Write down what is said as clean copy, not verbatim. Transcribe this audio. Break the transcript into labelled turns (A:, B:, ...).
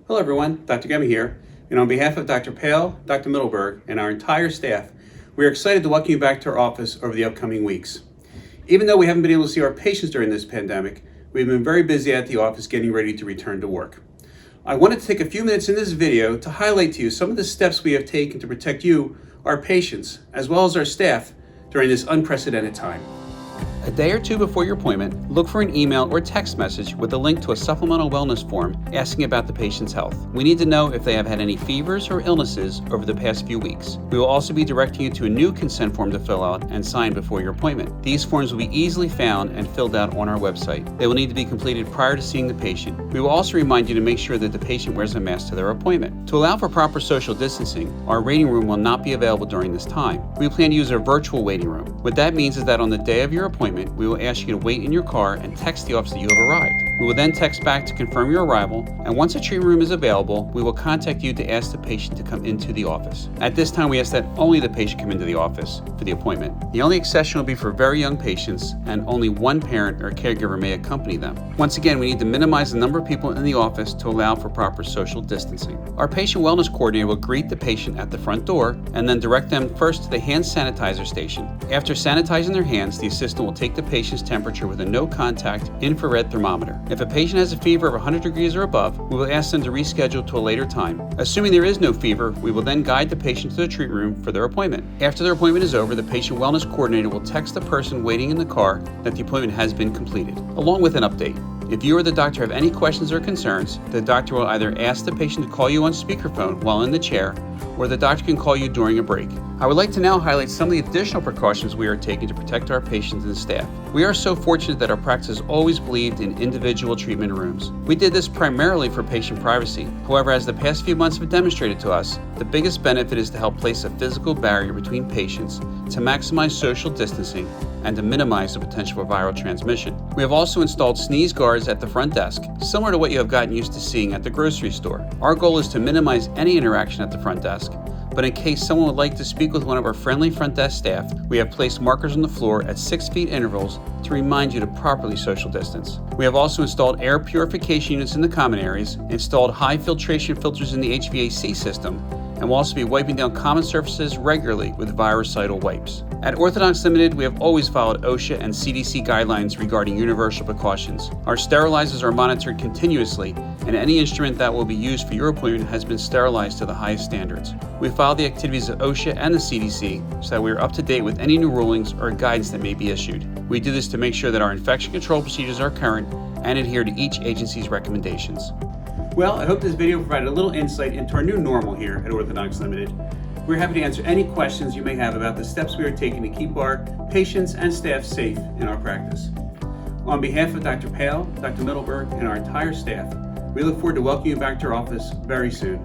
A: Hello everyone, Dr. Gemmi here, and on behalf of Dr. Pale, Dr. Middleberg, and our entire staff, we are excited to welcome you back to our office over the upcoming weeks. Even though we haven't been able to see our patients during this pandemic, we've been very busy at the office getting ready to return to work. I wanted to take a few minutes in this video to highlight to you some of the steps we have taken to protect you, our patients, as well as our staff during this unprecedented time. A day or two before your appointment, look for an email or text message with a link to a supplemental wellness form asking about the patient's health. We need to know if they have had any fevers or illnesses over the past few weeks. We will also be directing you to a new consent form to fill out and sign before your appointment. These forms will be easily found and filled out on our website. They will need to be completed prior to seeing the patient. We will also remind you to make sure that the patient wears a mask to their appointment. To allow for proper social distancing, our waiting room will not be available during this time. We plan to use a virtual waiting room. What that means is that on the day of your appointment, we will ask you to wait in your car and text the office that you have arrived. We will then text back to confirm your arrival, and once a treatment room is available, we will contact you to ask the patient to come into the office. At this time, we ask that only the patient come into the office for the appointment. The only exception will be for very young patients, and only one parent or caregiver may accompany them. Once again, we need to minimize the number of people in the office to allow for proper social distancing. Our patient wellness coordinator will greet the patient at the front door and then direct them first to the hand sanitizer station. After sanitizing their hands, the assistant will take the patient's temperature with a no-contact infrared thermometer. If a patient has a fever of 100 degrees or above, we will ask them to reschedule to a later time. Assuming there is no fever, we will then guide the patient to the treatment room for their appointment. After their appointment is over, the patient wellness coordinator will text the person waiting in the car that the appointment has been completed, along with an update. If you or the doctor have any questions or concerns, the doctor will either ask the patient to call you on speakerphone while in the chair, or the doctor can call you during a break. I would like to now highlight some of the additional precautions we are taking to protect our patients and staff. We are so fortunate that our practice has always believed in individual treatment rooms. We did this primarily for patient privacy. However, as the past few months have demonstrated to us, the biggest benefit is to help place a physical barrier between patients to maximize social distancing and to minimize the potential for viral transmission. We have also installed sneeze guards at the front desk, similar to what you have gotten used to seeing at the grocery store. Our goal is to minimize any interaction at the front desk, but in case someone would like to speak with one of our friendly front desk staff, we have placed markers on the floor at 6 feet intervals to remind you to properly social distance. We have also installed air purification units in the common areas, installed high filtration filters in the HVAC system, and will also be wiping down common surfaces regularly with virucidal wipes. At Orthodontics Limited, we have always followed OSHA and CDC guidelines regarding universal precautions. Our sterilizers are monitored continuously, and any instrument that will be used for your appointment has been sterilized to the highest standards. We follow the activities of OSHA and the CDC so that we are up to date with any new rulings or guidance that may be issued. We do this to make sure that our infection control procedures are current and adhere to each agency's recommendations. Well, I hope this video provided a little insight into our new normal here at Orthodontics Limited. We're happy to answer any questions you may have about the steps we are taking to keep our patients and staff safe in our practice. On behalf of Dr. Pale, Dr. Middleberg, and our entire staff, we look forward to welcoming you back to our office very soon.